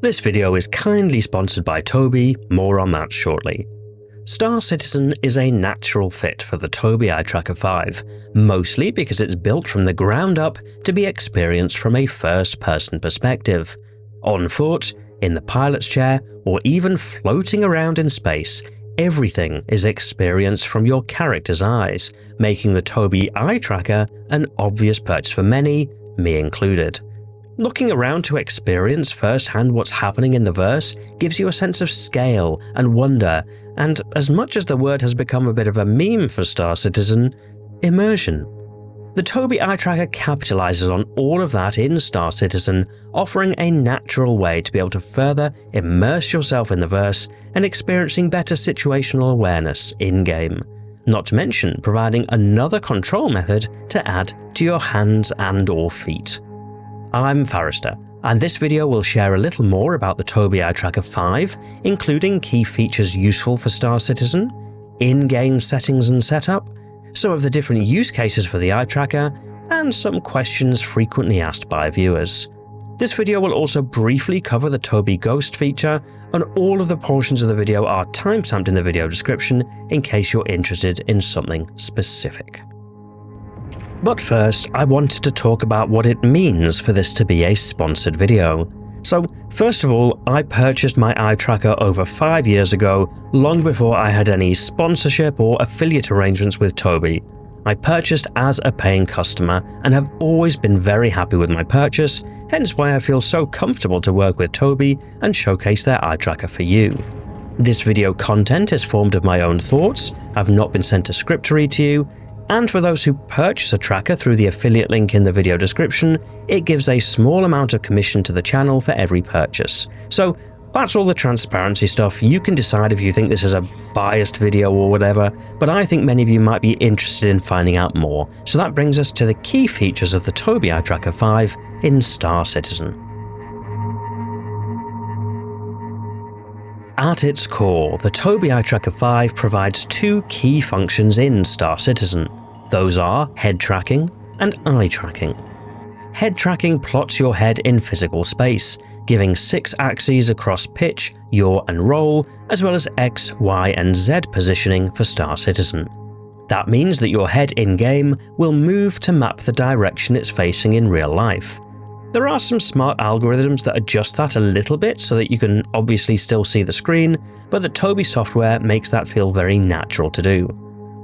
This video is kindly sponsored by Tobii, more on that shortly. Star Citizen is a natural fit for the Tobii Eye Tracker 5, mostly because it's built from the ground up to be experienced from a first-person perspective. On foot, in the pilot's chair, or even floating around in space, everything is experienced from your character's eyes, making the Tobii Eye Tracker an obvious purchase for many, me included. Looking around to experience firsthand what's happening in the verse gives you a sense of scale and wonder, and as much as the word has become a bit of a meme for Star Citizen, immersion. The Tobii Eye Tracker capitalizes on all of that in Star Citizen, offering a natural way to be able to further immerse yourself in the verse and experiencing better situational awareness in-game. Not to mention providing another control method to add to your hands and/or feet. I'm Forrester, and this video will share a little more about the Tobii Eye Tracker 5, including key features useful for Star Citizen, in-game settings and setup, some of the different use cases for the eye tracker, and some questions frequently asked by viewers. This video will also briefly cover the Tobii Ghost feature, and all of the portions of the video are timestamped in the video description in case you're interested in something specific. But first, I wanted to talk about what it means for this to be a sponsored video. So, first of all, I purchased my eye tracker over 5 years ago, long before I had any sponsorship or affiliate arrangements with Tobii. I purchased as a paying customer and have always been very happy with my purchase, hence why I feel so comfortable to work with Tobii and showcase their eye tracker for you. This video content is formed of my own thoughts, I've not been sent a script to read to you, and for those who purchase a tracker through the affiliate link in the video description, it gives a small amount of commission to the channel for every purchase. So that's all the transparency stuff. You can decide if you think this is a biased video or whatever, but I think many of you might be interested in finding out more. So that brings us to the key features of the Tobii Eye Tracker 5 in Star Citizen. At its core, the Tobii Eye Tracker 5 provides two key functions in Star Citizen. Those are head tracking and eye tracking. Head tracking plots your head in physical space, giving 6 axes across pitch, yaw and roll, as well as X, Y and Z positioning for Star Citizen. That means that your head in-game will move to map the direction it's facing in real life. There are some smart algorithms that adjust that a little bit so that you can obviously still see the screen, but the Tobii software makes that feel very natural to do.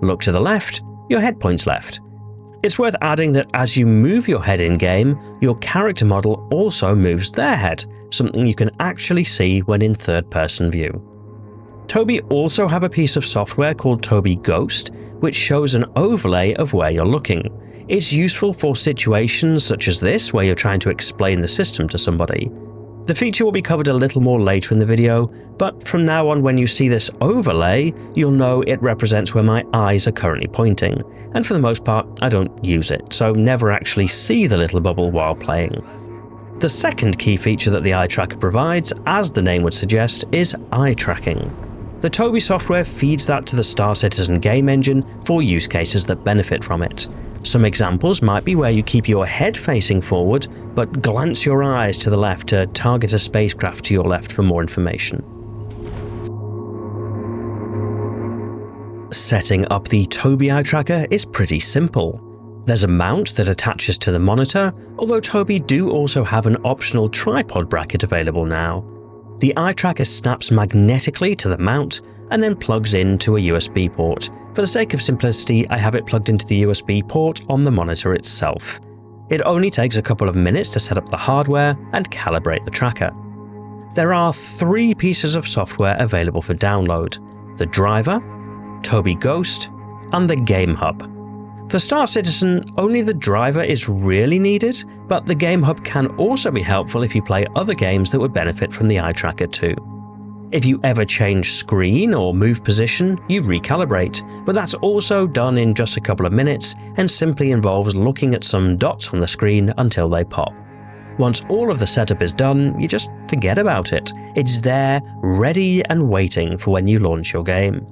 Look to the left, your head points left. It's worth adding that as you move your head in-game, your character model also moves their head, something you can actually see when in third-person view. Tobii also have a piece of software called Tobii Ghost, which shows an overlay of where you're looking. It's useful for situations such as this, where you're trying to explain the system to somebody. The feature will be covered a little more later in the video, but from now on when you see this overlay, you'll know it represents where my eyes are currently pointing, and for the most part, I don't use it, so never actually see the little bubble while playing. The second key feature that the eye tracker provides, as the name would suggest, is eye tracking. The Tobii software feeds that to the Star Citizen game engine for use cases that benefit from it. Some examples might be where you keep your head facing forward, but glance your eyes to the left to target a spacecraft to your left for more information. Setting up the Tobii Eye Tracker is pretty simple. There's a mount that attaches to the monitor, although Tobii do also have an optional tripod bracket available now. The eye tracker snaps magnetically to the mount and then plugs into a USB port. For the sake of simplicity, I have it plugged into the USB port on the monitor itself. It only takes a couple of minutes to set up the hardware and calibrate the tracker. There are 3 pieces of software available for download: the driver, Tobii Ghost, and the Game Hub. For Star Citizen, only the driver is really needed, but the Game Hub can also be helpful if you play other games that would benefit from the eye tracker too. If you ever change screen or move position, you recalibrate, but that's also done in just a couple of minutes and simply involves looking at some dots on the screen until they pop. Once all of the setup is done, you just forget about it. It's there, ready and waiting for when you launch your game.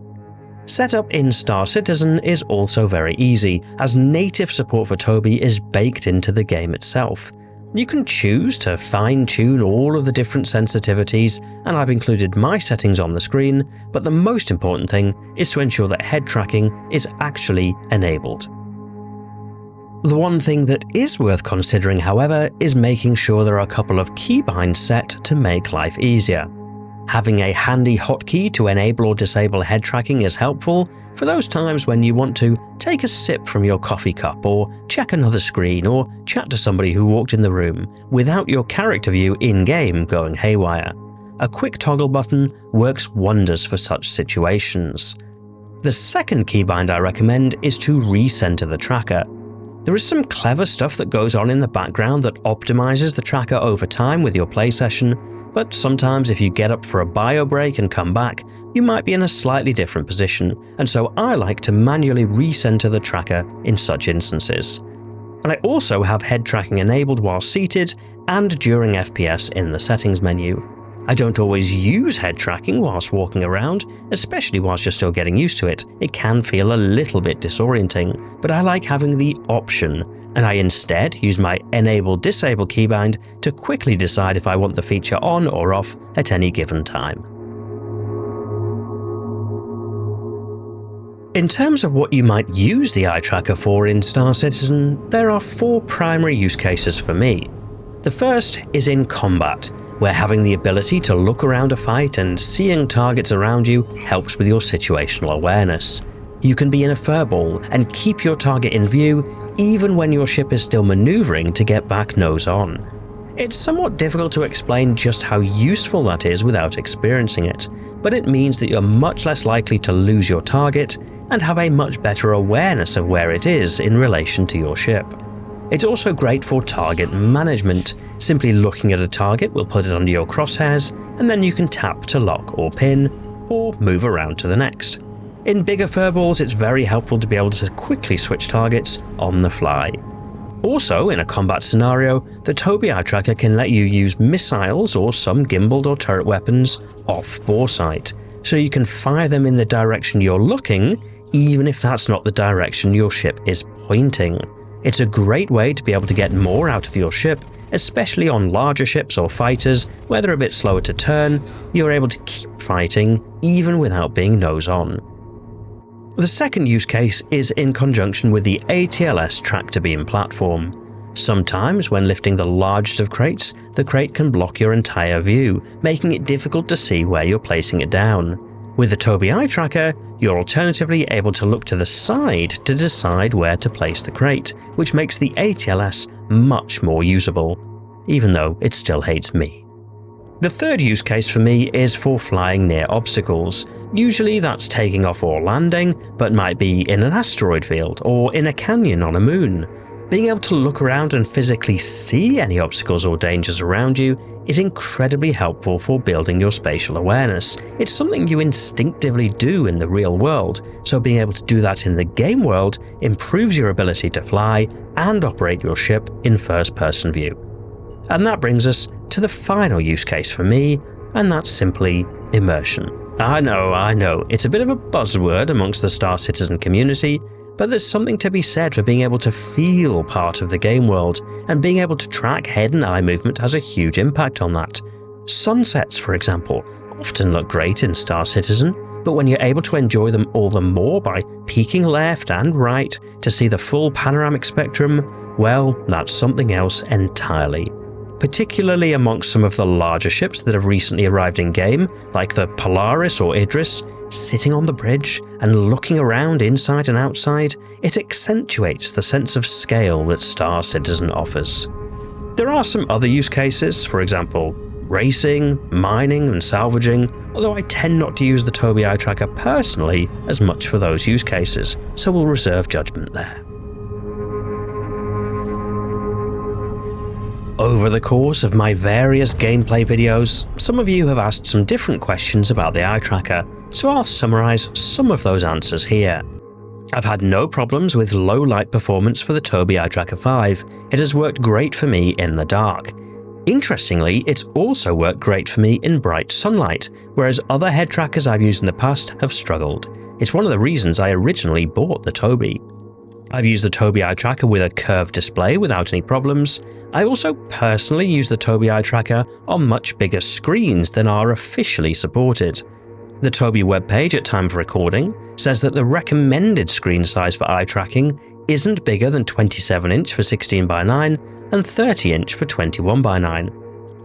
Setup in Star Citizen is also very easy, as native support for Tobii is baked into the game itself. You can choose to fine-tune all of the different sensitivities, and I've included my settings on the screen, but the most important thing is to ensure that head tracking is actually enabled. The one thing that is worth considering, however, is making sure there are a couple of keybinds set to make life easier. Having a handy hotkey to enable or disable head tracking is helpful for those times when you want to take a sip from your coffee cup, or check another screen, or chat to somebody who walked in the room without your character view in-game going haywire. A quick toggle button works wonders for such situations. The second keybind I recommend is to recenter the tracker. There is some clever stuff that goes on in the background that optimizes the tracker over time with your play session, but sometimes if you get up for a bio break and come back, you might be in a slightly different position, and so I like to manually recenter the tracker in such instances. And I also have head tracking enabled while seated and during FPS in the settings menu. I don't always use head tracking whilst walking around, especially whilst you're still getting used to it. It can feel a little bit disorienting, but I like having the option, and I instead use my enable-disable keybind to quickly decide if I want the feature on or off at any given time. In terms of what you might use the eye tracker for in Star Citizen, there are 4 primary use cases for me. The first is in combat, where having the ability to look around a fight and seeing targets around you helps with your situational awareness. You can be in a furball and keep your target in view even when your ship is still maneuvering to get back nose on. It's somewhat difficult to explain just how useful that is without experiencing it, but it means that you're much less likely to lose your target and have a much better awareness of where it is in relation to your ship. It's also great for target management. Simply looking at a target will put it under your crosshairs, and then you can tap to lock or pin, or move around to the next. In bigger furballs, it's very helpful to be able to quickly switch targets on the fly. Also, in a combat scenario, the Tobii eye tracker can let you use missiles or some gimbaled or turret weapons off bore sight, so you can fire them in the direction you're looking, even if that's not the direction your ship is pointing. It's a great way to be able to get more out of your ship, especially on larger ships or fighters where they're a bit slower to turn. You're able to keep fighting even without being nose on. The second use case is in conjunction with the ATLS tractor-beam platform. Sometimes when lifting the largest of crates, the crate can block your entire view, making it difficult to see where you're placing it down. With the Tobii eye tracker, you're alternatively able to look to the side to decide where to place the crate, which makes the ATLS much more usable, even though it still hates me. The third use case for me is for flying near obstacles. Usually that's taking off or landing, but might be in an asteroid field or in a canyon on a moon. Being able to look around and physically see any obstacles or dangers around you is incredibly helpful for building your spatial awareness. It's something you instinctively do in the real world, so being able to do that in the game world improves your ability to fly and operate your ship in first-person view. And that brings us to the final use case for me, and that's simply immersion. I know, it's a bit of a buzzword amongst the Star Citizen community, but there's something to be said for being able to feel part of the game world, and being able to track head and eye movement has a huge impact on that. Sunsets, for example, often look great in Star Citizen, but when you're able to enjoy them all the more by peeking left and right to see the full panoramic spectrum, well, that's something else entirely. Particularly amongst some of the larger ships that have recently arrived in-game, like the Polaris or Idris, sitting on the bridge and looking around inside and outside, it accentuates the sense of scale that Star Citizen offers. There are some other use cases, for example, racing, mining and salvaging, although I tend not to use the Tobii eye tracker personally as much for those use cases, so we'll reserve judgment there. Over the course of my various gameplay videos, some of you have asked some different questions about the eye tracker, so I'll summarize some of those answers here. I've had no problems with low light performance for the Tobii eye tracker 5. It has worked great for me in the dark. Interestingly, it's also worked great for me in bright sunlight, whereas other head trackers I've used in the past have struggled. It's one of the reasons I originally bought the Tobii. I've used the Tobii eye tracker with a curved display without any problems. I also personally use the Tobii eye tracker on much bigger screens than are officially supported. The Tobii webpage at time of recording says that the recommended screen size for eye tracking isn't bigger than 27" for 16:9 and 30" for 21:9.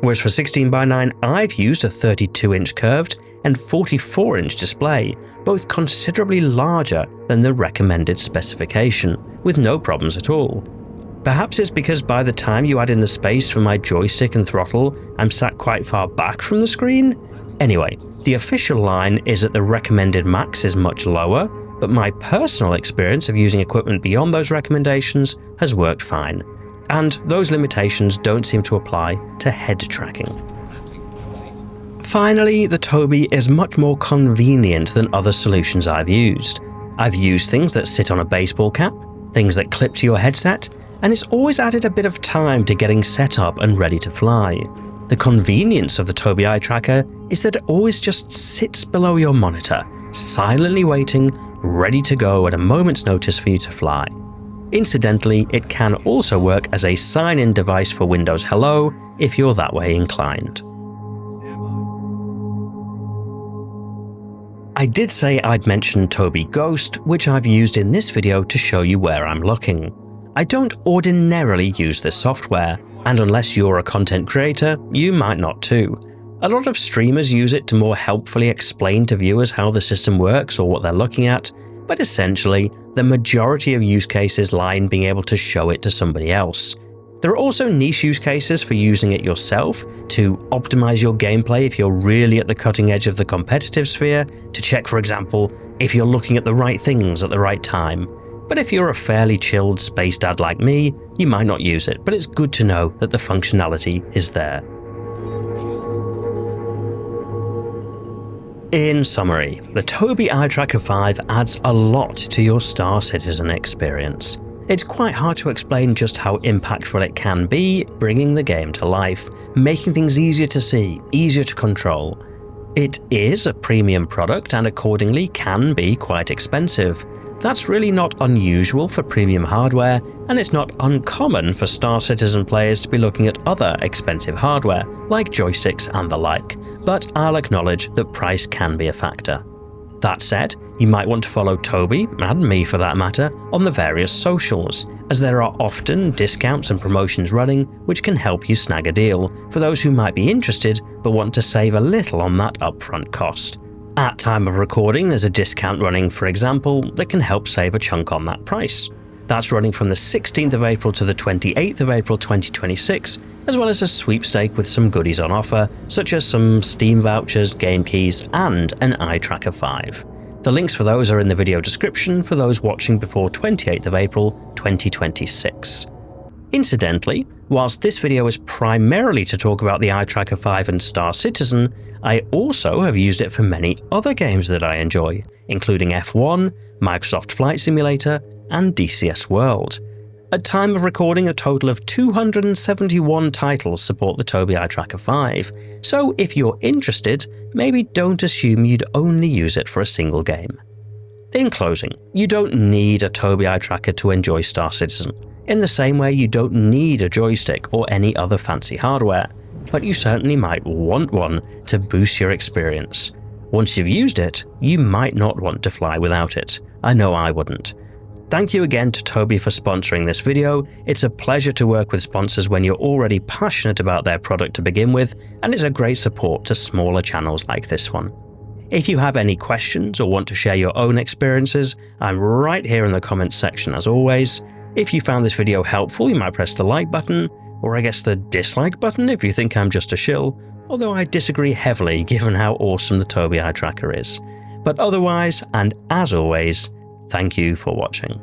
Whereas for 16:9 I've used a 32" curved and 44" display, both considerably larger than the recommended specification, with no problems at all. Perhaps it's because by the time you add in the space for my joystick and throttle, I'm sat quite far back from the screen? Anyway, the official line is that the recommended max is much lower, but my personal experience of using equipment beyond those recommendations has worked fine. And those limitations don't seem to apply to head tracking. Finally, the Tobii is much more convenient than other solutions I've used. I've used things that sit on a baseball cap, things that clip to your headset, and it's always added a bit of time to getting set up and ready to fly. The convenience of the Tobii eye tracker is that it always just sits below your monitor, silently waiting, ready to go at a moment's notice for you to fly. Incidentally, it can also work as a sign-in device for Windows Hello if you're that way inclined. I did say I'd mention Tobii Ghost, which I've used in this video to show you where I'm looking. I don't ordinarily use this software, and unless you're a content creator, you might not too. A lot of streamers use it to more helpfully explain to viewers how the system works or what they're looking at, but essentially, the majority of use cases lie in being able to show it to somebody else. There are also niche use cases for using it yourself, to optimize your gameplay if you're really at the cutting edge of the competitive sphere, to check, for example, if you're looking at the right things at the right time. But if you're a fairly chilled space dad like me, you might not use it, but it's good to know that the functionality is there. In summary, the Tobii Eye Tracker 5 adds a lot to your Star Citizen experience. It's quite hard to explain just how impactful it can be, bringing the game to life, making things easier to see, easier to control. It is a premium product and accordingly can be quite expensive. That's really not unusual for premium hardware, and it's not uncommon for Star Citizen players to be looking at other expensive hardware, like joysticks and the like, but I'll acknowledge that price can be a factor. That said, you might want to follow Tobii, and me for that matter, on the various socials, as there are often discounts and promotions running which can help you snag a deal for those who might be interested but want to save a little on that upfront cost. At time of recording, there's a discount running, for example, that can help save a chunk on that price. That's running from the 16th of April to the 28th of April 2026, as well as a sweepstake with some goodies on offer, such as some Steam vouchers, game keys, and an Eye Tracker 5. The links for those are in the video description for those watching before 28th of April 2026. Incidentally, whilst this video is primarily to talk about the Eye Tracker 5 and Star Citizen, I also have used it for many other games that I enjoy, including F1, Microsoft Flight Simulator, and DCS World. At time of recording, a total of 271 titles support the Tobii Eye Tracker 5, so if you're interested, maybe don't assume you'd only use it for a single game. In closing, you don't need a Tobii Eye Tracker to enjoy Star Citizen, in the same way you don't need a joystick or any other fancy hardware, but you certainly might want one to boost your experience. Once you've used it, you might not want to fly without it. I know I wouldn't. Thank you again to Tobii for sponsoring this video. It's a pleasure to work with sponsors when you're already passionate about their product to begin with, and it's a great support to smaller channels like this one. If you have any questions or want to share your own experiences, I'm right here in the comments section as always. If you found this video helpful, you might press the like button, or I guess the dislike button if you think I'm just a shill, although I disagree heavily given how awesome the Tobii Eye Tracker is. But otherwise, and as always, thank you for watching.